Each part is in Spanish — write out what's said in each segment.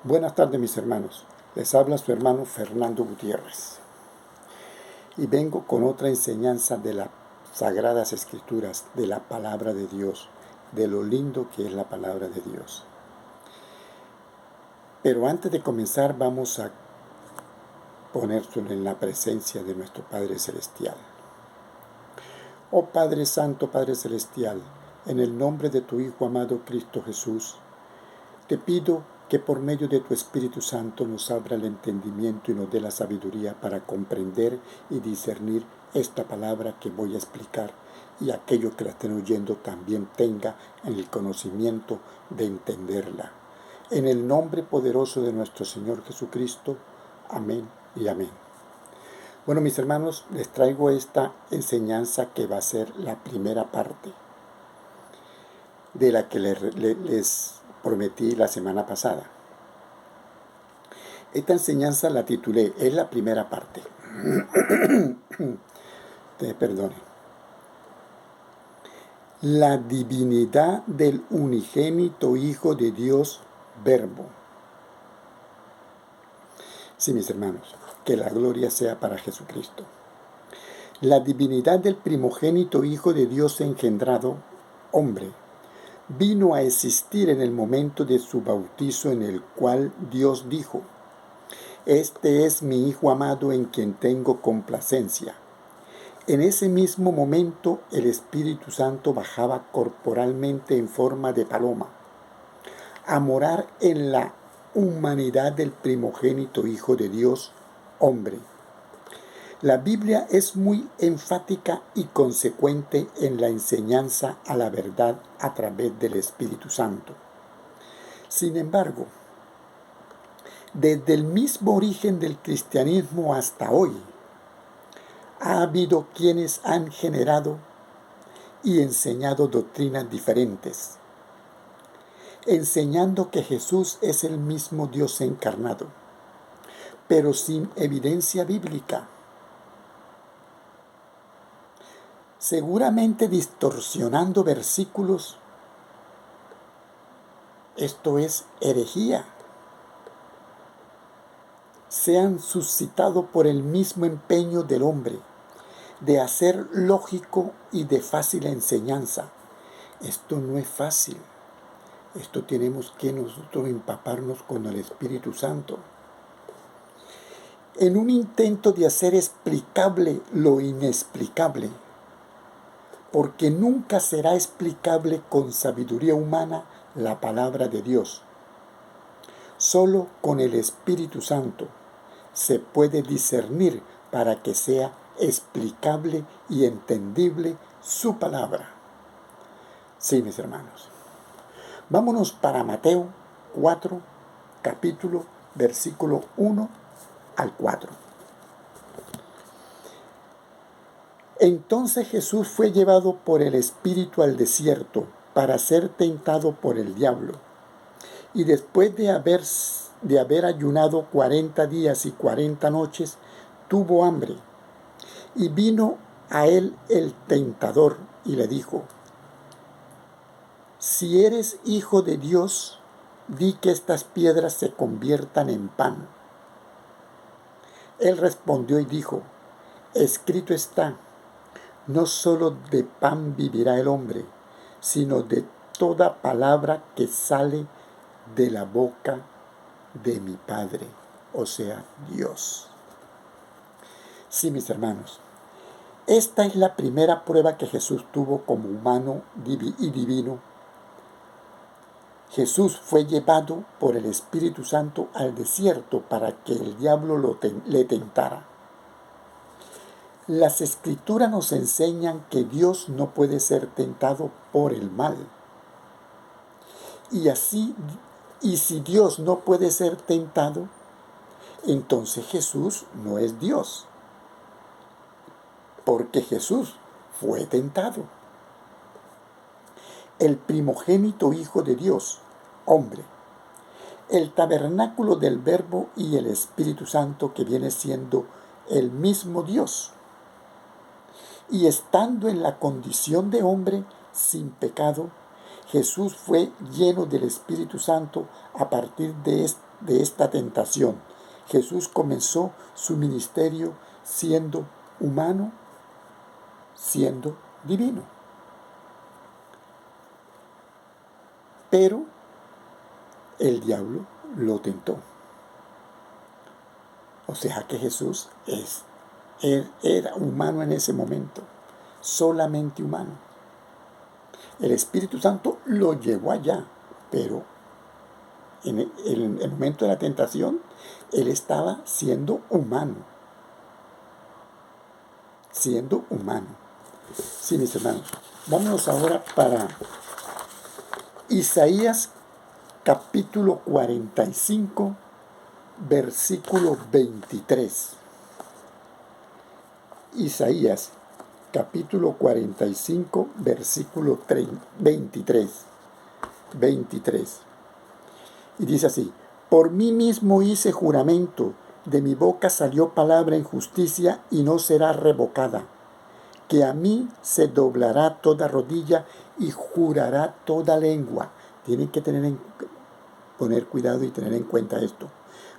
Buenas tardes, mis hermanos. Les habla su hermano Fernando Gutiérrez. Y vengo con otra enseñanza de las Sagradas Escrituras, de la Palabra de Dios, de lo lindo que es la Palabra de Dios. Pero antes de comenzar vamos a ponérselo en la presencia de nuestro Padre Celestial. Oh Padre Santo, Padre Celestial, en el nombre de tu Hijo amado Cristo Jesús, te pido que por medio de tu Espíritu Santo nos abra el entendimiento y nos dé la sabiduría para comprender y discernir esta palabra que voy a explicar, y aquellos que la estén oyendo también tenga el conocimiento de entenderla. En el nombre poderoso de nuestro Señor Jesucristo. Amén y amén. Bueno, mis hermanos, les traigo esta enseñanza que va a ser la primera parte de la que les prometí la semana pasada. Esta enseñanza la titulé, es la primera parte. Perdone. La divinidad del unigénito Hijo de Dios, Verbo. Sí, mis hermanos, que la gloria sea para Jesucristo. La divinidad del primogénito Hijo de Dios engendrado, hombre, vino a existir en el momento de su bautizo, en el cual Dios dijo: este es mi Hijo amado en quien tengo complacencia. En ese mismo momento el Espíritu Santo bajaba corporalmente en forma de paloma a morar en la humanidad del primogénito Hijo de Dios, hombre. La Biblia es muy enfática y consecuente en la enseñanza a la verdad a través del Espíritu Santo. Sin embargo, desde el mismo origen del cristianismo hasta hoy, ha habido quienes han generado y enseñado doctrinas diferentes, enseñando que Jesús es el mismo Dios encarnado, pero sin evidencia bíblica, seguramente distorsionando versículos. Esto es herejía. Se han suscitado por el mismo empeño del hombre de hacer lógico y de fácil enseñanza. Esto no es fácil. Esto tenemos que nosotros empaparnos con el Espíritu Santo. En un intento de hacer explicable lo inexplicable, porque nunca será explicable con sabiduría humana la palabra de Dios. Solo con el Espíritu Santo se puede discernir para que sea explicable y entendible su palabra. Sí, mis hermanos. Vámonos para Mateo 4, capítulo, versículo 1 al 4. Entonces Jesús fue llevado por el Espíritu al desierto para ser tentado por el diablo. Y después de haber ayunado 40 días y 40 noches, tuvo hambre. Y vino a él el tentador y le dijo: si eres hijo de Dios, di que estas piedras se conviertan en pan. Él respondió y dijo: escrito está, no solo de pan vivirá el hombre, sino de toda palabra que sale de la boca de mi Padre, o sea, Dios. Sí, mis hermanos, esta es la primera prueba que Jesús tuvo como humano y divino. Jesús fue llevado por el Espíritu Santo al desierto para que el diablo le tentara. Las Escrituras nos enseñan que Dios no puede ser tentado por el mal. Y si Dios no puede ser tentado, entonces Jesús no es Dios, porque Jesús fue tentado. El primogénito Hijo de Dios, hombre, el tabernáculo del Verbo y el Espíritu Santo, que viene siendo el mismo Dios. Y estando en la condición de hombre sin pecado, Jesús fue lleno del Espíritu Santo a partir de de esta tentación. Jesús comenzó su ministerio siendo humano, siendo divino. Pero el diablo lo tentó. O sea que Jesús era humano en ese momento, solamente humano. El Espíritu Santo lo llevó allá, pero en el momento de la tentación, él estaba siendo humano. Siendo humano. Sí, mis hermanos. Vámonos ahora para Isaías capítulo 45, versículo 23. Isaías capítulo 45, versículo 23. Y dice así: por mí mismo hice juramento, de mi boca salió palabra en justicia y no será revocada, que a mí se doblará toda rodilla y jurará toda lengua. Tienen que poner cuidado y tener en cuenta esto.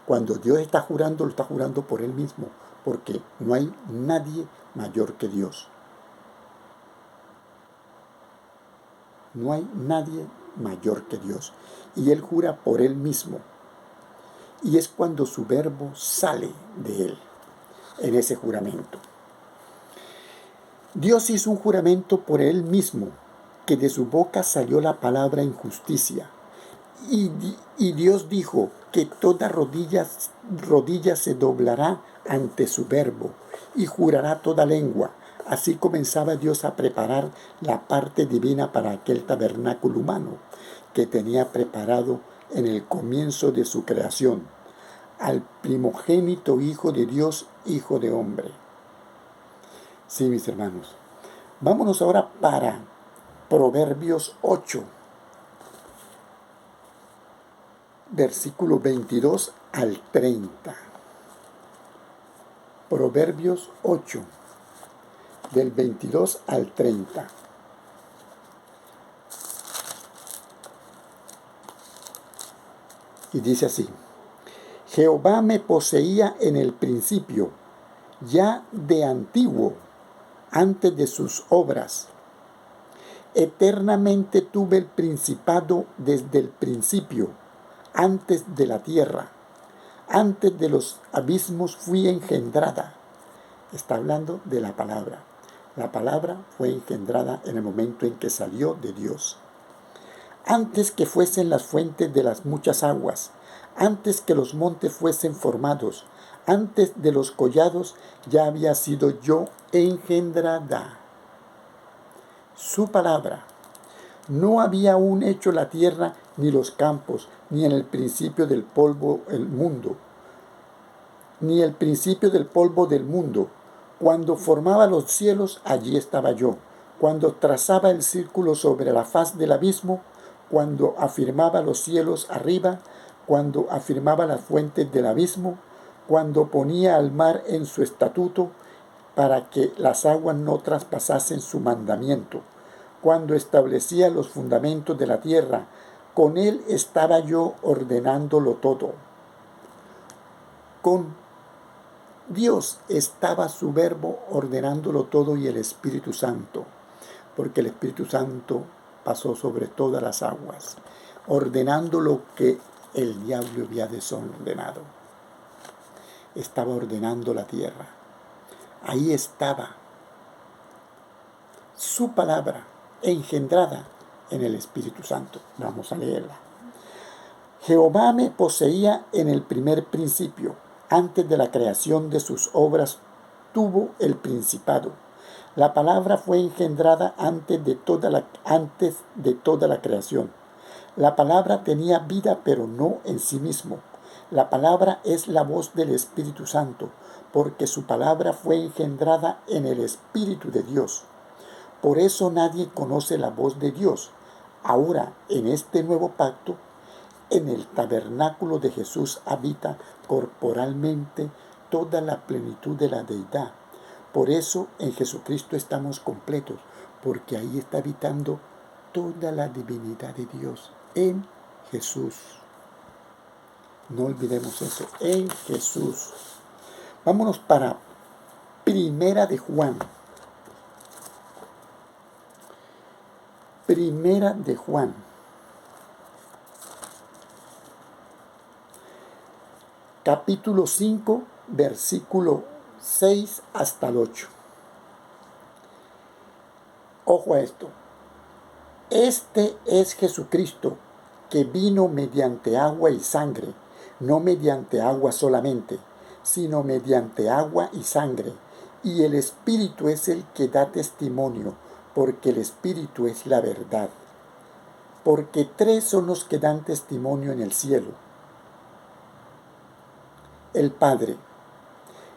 Cuando Dios está jurando, lo está jurando por Él mismo, porque no hay nadie mayor que Dios. No hay nadie mayor que Dios. Y Él jura por Él mismo. Y es cuando su verbo sale de Él, en ese juramento. Dios hizo un juramento por Él mismo, que de su boca salió la palabra en justicia. Y Dios dijo que toda rodilla se doblará ante su verbo y jurará toda lengua. Así comenzaba Dios a preparar la parte divina para aquel tabernáculo humano que tenía preparado en el comienzo de su creación, al primogénito Hijo de Dios, Hijo de hombre. Sí, mis hermanos. Vámonos ahora para Proverbios 8. Versículo 22 al 30. Proverbios 8, del 22 al 30. Y dice así: Jehová me poseía en el principio, ya de antiguo, antes de sus obras. Eternamente tuve el principado desde el principio, antes de la tierra. Antes de los abismos fui engendrada. Está hablando de la palabra. La palabra fue engendrada en el momento en que salió de Dios. Antes que fuesen las fuentes de las muchas aguas, antes que los montes fuesen formados, antes de los collados, ya había sido yo engendrada. Su palabra. No había aún hecho la tierra ni los campos, ni en el principio del polvo el mundo, ni el principio del polvo del mundo. Cuando formaba los cielos, allí estaba yo. Cuando trazaba el círculo sobre la faz del abismo, cuando afirmaba los cielos arriba, cuando afirmaba las fuentes del abismo, cuando ponía al mar en su estatuto para que las aguas no traspasasen su mandamiento, cuando establecía los fundamentos de la tierra, con él estaba yo ordenándolo todo. Con Dios estaba su verbo ordenándolo todo y el Espíritu Santo, porque el Espíritu Santo pasó sobre todas las aguas, ordenando lo que el diablo había desordenado. Estaba ordenando la tierra. Ahí estaba su palabra engendrada en el Espíritu Santo. Vamos a leerla. Jehová me poseía en el primer principio. Antes de la creación de sus obras tuvo el principado. La palabra fue engendrada antes de toda la creación. La palabra tenía vida, pero no en sí mismo. La palabra es la voz del Espíritu Santo, porque su palabra fue engendrada en el Espíritu de Dios. Por eso nadie conoce la voz de Dios. Ahora, en este nuevo pacto, en el tabernáculo de Jesús habita corporalmente toda la plenitud de la deidad. Por eso en Jesucristo estamos completos, porque ahí está habitando toda la divinidad de Dios, en Jesús. No olvidemos eso. En Jesús. Vámonos para Primera de Juan. Primera de Juan. Capítulo 5, versículo 6 hasta el 8. Ojo a esto. Este es Jesucristo, que vino mediante agua y sangre, no mediante agua solamente, sino mediante agua y sangre. Y el Espíritu es el que da testimonio, porque el Espíritu es la verdad. Porque 3 son los que dan testimonio en el cielo: el Padre,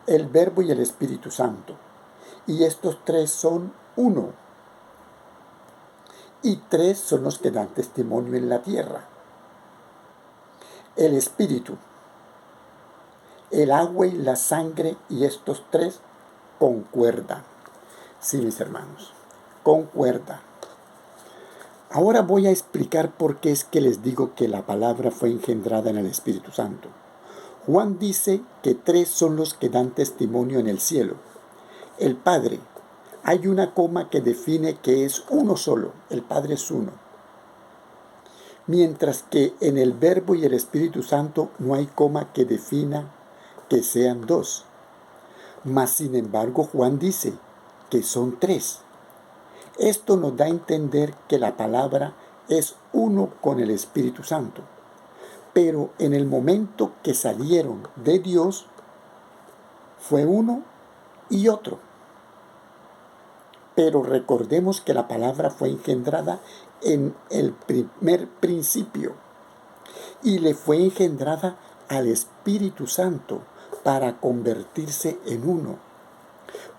el Verbo y el Espíritu Santo. Y estos 3 son uno. Y 3 son los que dan testimonio en la tierra: el Espíritu, el agua y la sangre, y estos 3 concuerdan. Sí, mis hermanos, concuerdan. Ahora voy a explicar por qué es que les digo que la palabra fue engendrada en el Espíritu Santo. Juan dice que 3 son los que dan testimonio en el cielo: el Padre. Hay una coma que define que es uno solo, el Padre es uno. Mientras que en el Verbo y el Espíritu Santo no hay coma que defina que sean 2. Mas sin embargo Juan dice que son 3. Esto nos da a entender que la palabra es uno con el Espíritu Santo. Pero en el momento que salieron de Dios, fue uno y otro. Pero recordemos que la palabra fue engendrada en el primer principio y le fue engendrada al Espíritu Santo para convertirse en uno.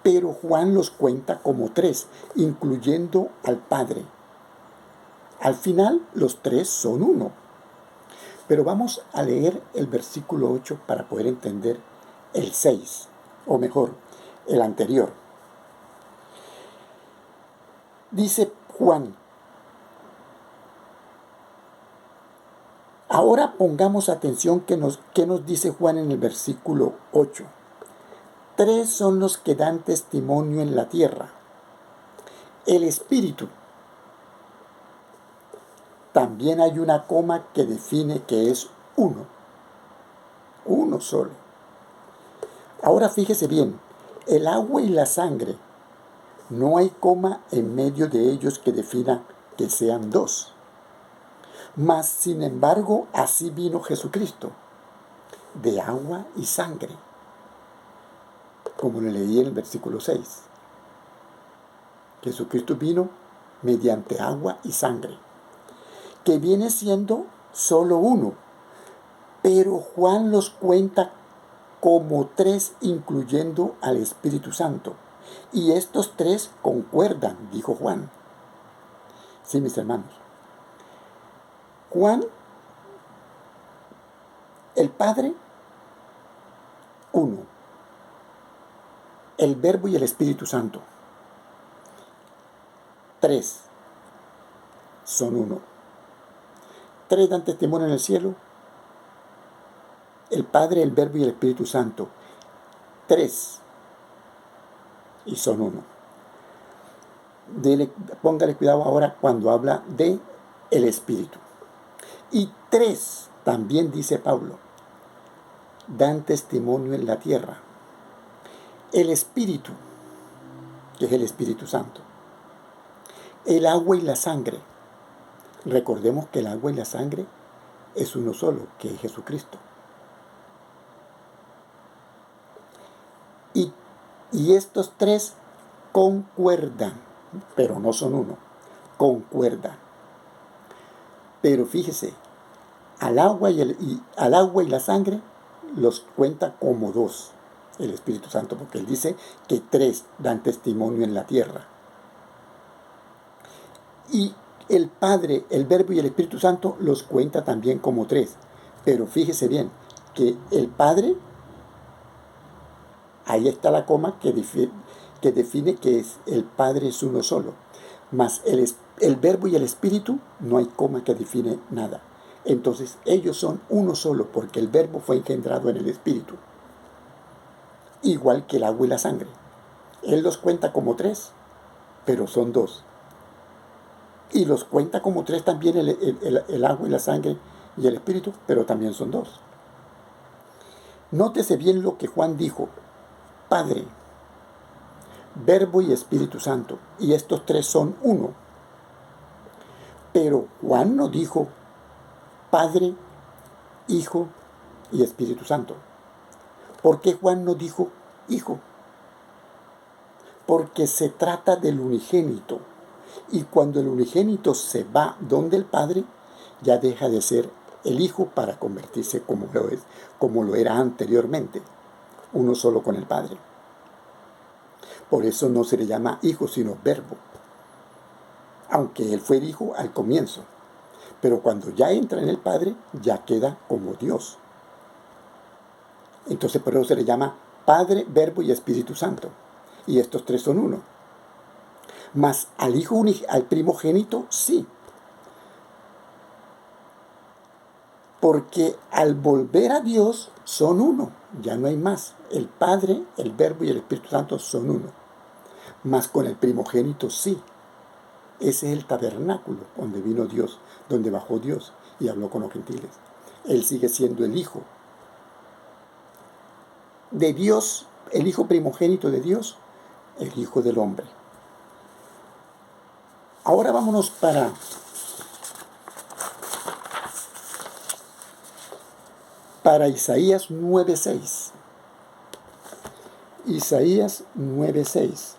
Pero Juan los cuenta como 3, incluyendo al Padre. Al final, los 3 son uno. Pero vamos a leer el versículo 8 para poder entender el 6, o mejor, el anterior. Dice Juan: ahora pongamos atención que nos dice Juan en el versículo 8. 3 son los que dan testimonio en la tierra: el Espíritu. También hay una coma que define que es uno solo. Ahora fíjese bien, el agua y la sangre, no hay coma en medio de ellos que defina que sean 2. Mas, sin embargo, así vino Jesucristo, de agua y sangre, como lo leí en el versículo 6. Jesucristo vino mediante agua y sangre, que viene siendo solo uno, pero Juan los cuenta como 3, incluyendo al Espíritu Santo. Y estos 3 concuerdan, dijo Juan. Sí, mis hermanos. Juan, el Padre, uno. El Verbo y el Espíritu Santo, 3, son uno. 3 dan testimonio en el cielo: el Padre, el Verbo y el Espíritu Santo. 3, y son uno. Póngale cuidado ahora cuando habla de el Espíritu. Y 3, también dice Pablo, dan testimonio en la tierra: el Espíritu, que es el Espíritu Santo; el agua y la sangre. Recordemos que el agua y la sangre es uno solo, que es Jesucristo. Y estos 3 concuerdan, pero no son uno, concuerdan. Pero fíjese, al agua y la sangre los cuenta como 2, el Espíritu Santo, porque él dice que 3 dan testimonio en la tierra. Y el Padre, el Verbo y el Espíritu Santo los cuenta también como 3. Pero fíjese bien, que el Padre, ahí está la coma que define que el Padre es uno solo. Mas el Verbo y el Espíritu, no hay coma que define nada. Entonces ellos son uno solo porque el Verbo fue engendrado en el Espíritu, igual que el agua y la sangre. Él los cuenta como tres, pero son dos. Y los cuenta como tres también el agua y la sangre y el Espíritu, pero también son dos. Nótese bien lo que Juan dijo: Padre, Verbo y Espíritu Santo. Y estos tres son uno. Pero Juan no dijo Padre, Hijo y Espíritu Santo. ¿Por qué Juan no dijo Hijo? Porque se trata del unigénito. Y cuando el unigénito se va donde el Padre, ya deja de ser el Hijo para convertirse como lo era anteriormente, uno solo con el Padre. Por eso no se le llama Hijo, sino Verbo. Aunque él fue el Hijo al comienzo. Pero cuando ya entra en el Padre, ya queda como Dios. Entonces por eso se le llama Padre, Verbo y Espíritu Santo. Y estos tres son uno. Mas al Hijo, al primogénito, sí. Porque al volver a Dios son uno. Ya no hay más. El Padre, el Verbo y el Espíritu Santo son uno. Mas con el primogénito sí. Ese es el tabernáculo donde vino Dios, donde bajó Dios y habló con los gentiles. Él sigue siendo el Hijo de Dios, el Hijo primogénito de Dios, el Hijo del hombre. Ahora vámonos para Isaías 9:6. Isaías 9:6.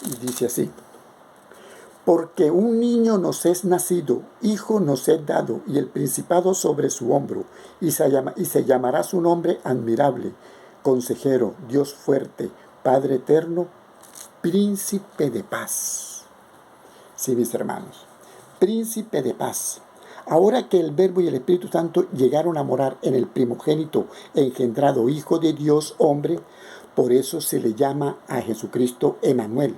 Y dice así: Porque un niño nos es nacido, hijo nos es dado, y el principado sobre su hombro, y se llamará su nombre admirable, consejero, Dios fuerte, Padre eterno, príncipe de paz. Sí, mis hermanos, príncipe de paz. Ahora que el Verbo y el Espíritu Santo llegaron a morar en el primogénito engendrado Hijo de Dios hombre, por eso se le llama a Jesucristo Emmanuel,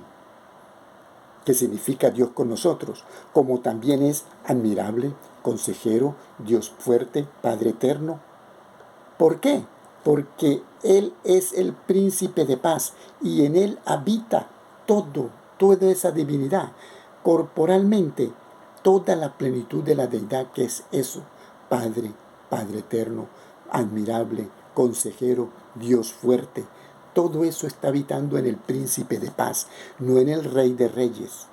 que significa Dios con nosotros, como también es admirable, consejero, Dios fuerte, Padre eterno. ¿Por qué? Porque Él es el príncipe de paz y en Él habita toda esa divinidad, corporalmente, toda la plenitud de la deidad, que es eso: Padre, Padre eterno, admirable, consejero, Dios fuerte. Todo eso está habitando en el príncipe de paz, no en el rey de reyes.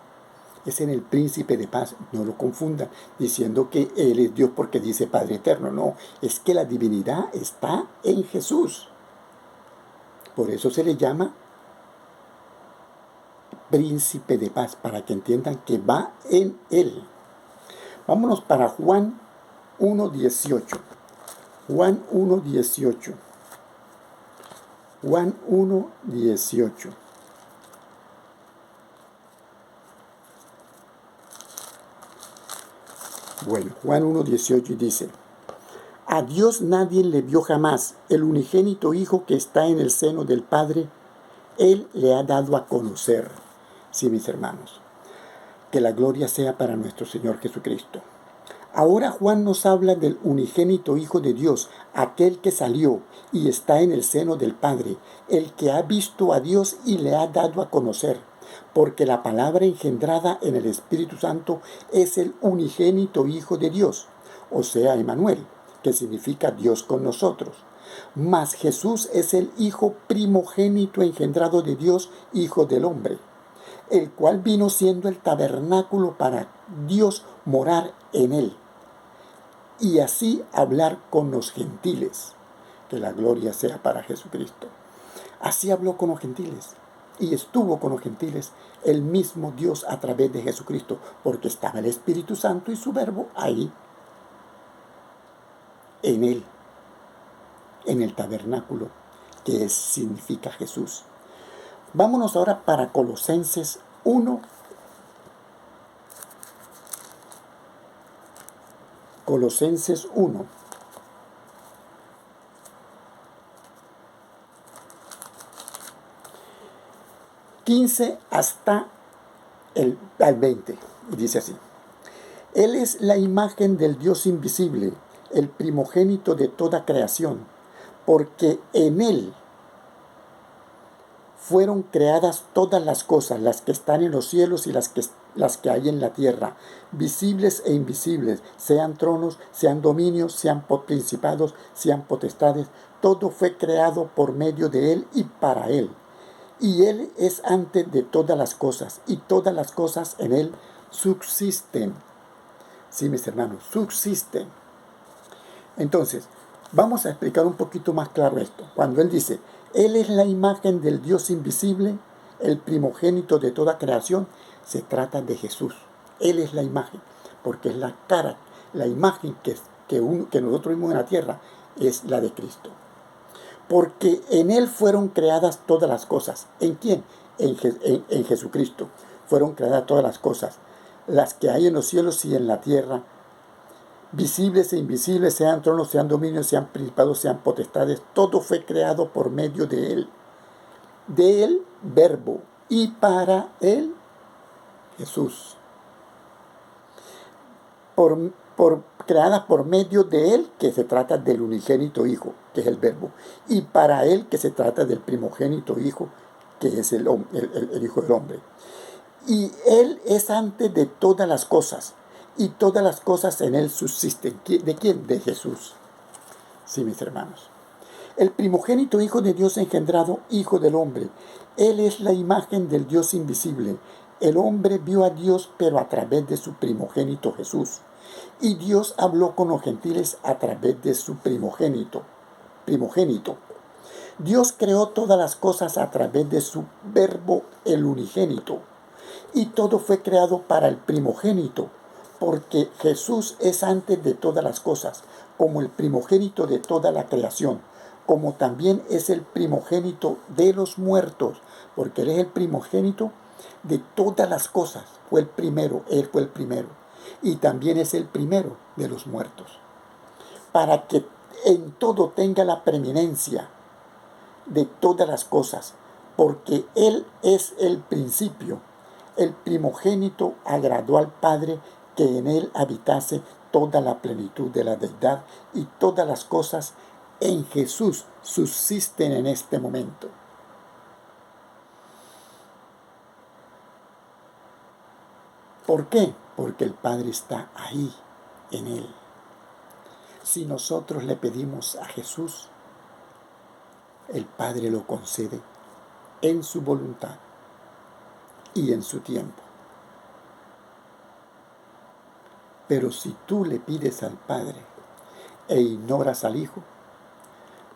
Es en el príncipe de paz. No lo confundan diciendo que Él es Dios porque dice Padre eterno. No, es que la divinidad está en Jesús. Por eso se le llama príncipe de paz, para que entiendan que va en Él. Vámonos para Juan 1:18. Juan 1:18. Juan 1:18. Bueno, Juan 1:18 dice: A Dios nadie le vio jamás, el unigénito Hijo que está en el seno del Padre, Él le ha dado a conocer. Sí, mis hermanos, que la gloria sea para nuestro Señor Jesucristo. Ahora Juan nos habla del unigénito Hijo de Dios, aquel que salió y está en el seno del Padre, el que ha visto a Dios y le ha dado a conocer, porque la palabra engendrada en el Espíritu Santo es el unigénito Hijo de Dios, o sea, Emmanuel, que significa Dios con nosotros. Mas Jesús es el Hijo primogénito engendrado de Dios, Hijo del hombre, el cual vino siendo el tabernáculo para Dios morar en él, y así hablar con los gentiles. Que la gloria sea para Jesucristo. Así habló con los gentiles y estuvo con los gentiles el mismo Dios a través de Jesucristo, porque estaba el Espíritu Santo y su Verbo ahí, en él, en el tabernáculo, que significa Jesús. Vámonos ahora para Colosenses 1. Colosenses 1. 15 hasta al 20. Y dice así: Él es la imagen del Dios invisible, el primogénito de toda creación, porque en Él fueron creadas todas las cosas, las que están en los cielos y las que hay en la tierra, visibles e invisibles, sean tronos, sean dominios, sean principados, sean potestades. Todo fue creado por medio de Él y para Él. Y Él es antes de todas las cosas, y todas las cosas en Él subsisten. Sí, mis hermanos, subsisten. Entonces, vamos a explicar un poquito más claro esto. Cuando Él dice, Él es la imagen del Dios invisible, el primogénito de toda creación, se trata de Jesús. Él es la imagen, porque es la cara, la imagen que nosotros vimos en la tierra, es la de Cristo. Porque en Él fueron creadas todas las cosas. ¿En quién? En Jesucristo. Fueron creadas todas las cosas, las que hay en los cielos y en la tierra, visibles e invisibles, sean tronos, sean dominios, sean principados, sean potestades. Todo fue creado por medio de Él. De Él, Verbo. Y para Él, Jesús. Creadas por medio de Él, que se trata del unigénito Hijo, que es el Verbo. Y para Él, que se trata del primogénito Hijo, que es el Hijo del Hombre. Y Él es antes de todas las cosas. Y todas las cosas en Él subsisten. ¿De quién? De Jesús. Sí, mis hermanos. El primogénito Hijo de Dios engendrado, Hijo del Hombre. Él es la imagen del Dios invisible. El hombre vio a Dios, pero a través de su primogénito Jesús. Y Dios habló con los gentiles a través de su primogénito. Dios creó todas las cosas a través de su Verbo, el unigénito. Y todo fue creado para el primogénito, porque Jesús es antes de todas las cosas, como el primogénito de toda la creación, como también es el primogénito de los muertos, porque Él es el primogénito de todas las cosas. Fue el primero, Él fue el primero. Y también es el primero de los muertos, para que en todo tenga la preeminencia de todas las cosas, porque Él es el principio. El primogénito agradó al Padre que en Él habitase toda la plenitud de la deidad, y todas las cosas en Jesús subsisten en este momento. ¿Por qué? Porque el Padre está ahí, en Él. Si nosotros le pedimos a Jesús, el Padre lo concede en su voluntad y en su tiempo. Pero si tú le pides al Padre e ignoras al Hijo,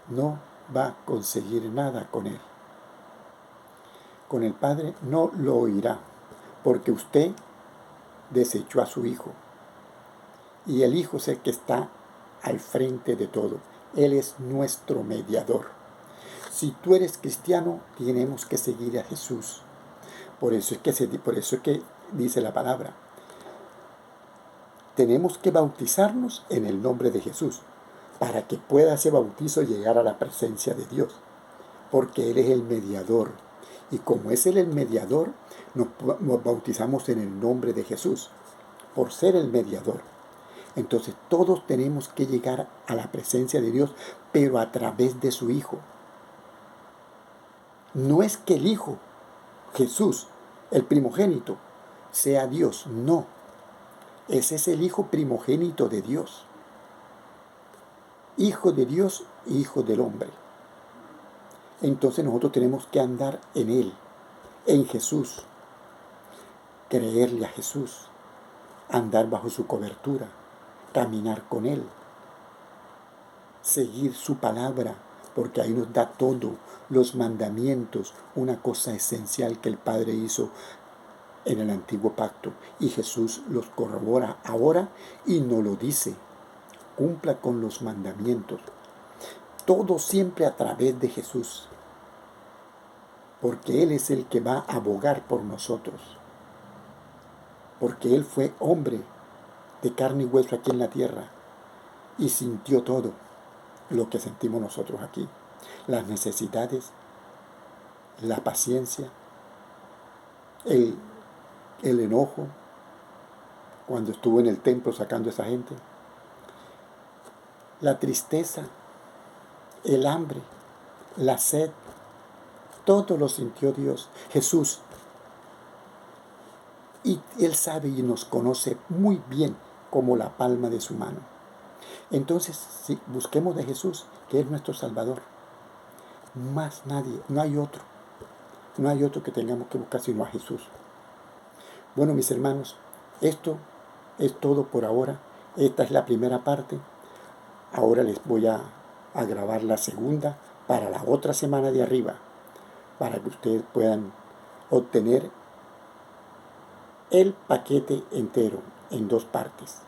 no va a conseguir nada con Él. Con el Padre no lo oirá, porque usted desechó a su Hijo. Y el Hijo es el que está al frente de todo. Él es nuestro mediador. Si tú eres cristiano, tenemos que seguir a Jesús. Por eso es que dice la palabra. Tenemos que bautizarnos en el nombre de Jesús, para que pueda ese bautizo llegar a la presencia de Dios. Porque Él es el mediador. Y como es Él el mediador, nos bautizamos en el nombre de Jesús, por ser el mediador. Entonces todos tenemos que llegar a la presencia de Dios, pero a través de su Hijo. No es que el Hijo, Jesús, el primogénito, sea Dios, no. Ese es el Hijo primogénito de Dios. Hijo de Dios y Hijo del hombre. Entonces nosotros tenemos que andar en Él, en Jesús, creerle a Jesús, andar bajo su cobertura, caminar con Él, seguir su palabra, porque ahí nos da todo, los mandamientos, una cosa esencial que el Padre hizo en el antiguo pacto, y Jesús los corrobora ahora y nos lo dice: cumpla con los mandamientos. Todo siempre a través de Jesús, porque Él es el que va a abogar por nosotros, porque Él fue hombre de carne y hueso aquí en la tierra y sintió todo lo que sentimos nosotros aquí, las necesidades, la paciencia, el, el enojo cuando estuvo en el templo sacando a esa gente, la tristeza, el hambre, la sed, todo lo sintió Dios, Jesús. Y Él sabe y nos conoce muy bien como la palma de su mano. Entonces, si busquemos de Jesús, que es nuestro Salvador, más nadie, no hay otro. No hay otro que tengamos que buscar sino a Jesús. Bueno, mis hermanos, esto es todo por ahora. Esta es la primera parte. Ahora les voy a grabar la segunda para la otra semana de arriba, para que ustedes puedan obtener el paquete entero en 2 partes.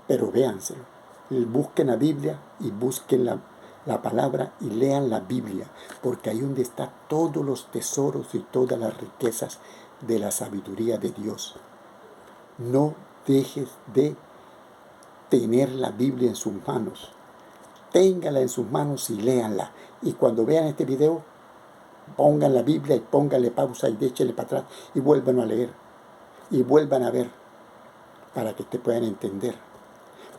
Pero véanselo. Busquen la Biblia y busquen la palabra y lean la Biblia, porque ahí donde están todos los tesoros y todas las riquezas de la sabiduría de Dios. No dejes de tener la Biblia en sus manos. Téngala en sus manos y léanla. Y cuando vean este video, pongan la Biblia y pónganle pausa y échenle para atrás y vuelvan a leer. Y vuelvan a ver para que te puedan entender.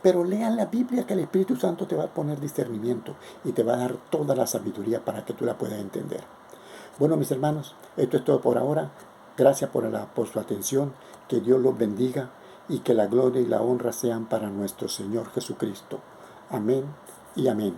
Pero lean la Biblia, que el Espíritu Santo te va a poner discernimiento y te va a dar toda la sabiduría para que tú la puedas entender. Bueno, mis hermanos, esto es todo por ahora. Gracias por su atención. Que Dios los bendiga y que la gloria y la honra sean para nuestro Señor Jesucristo. Amén y amén.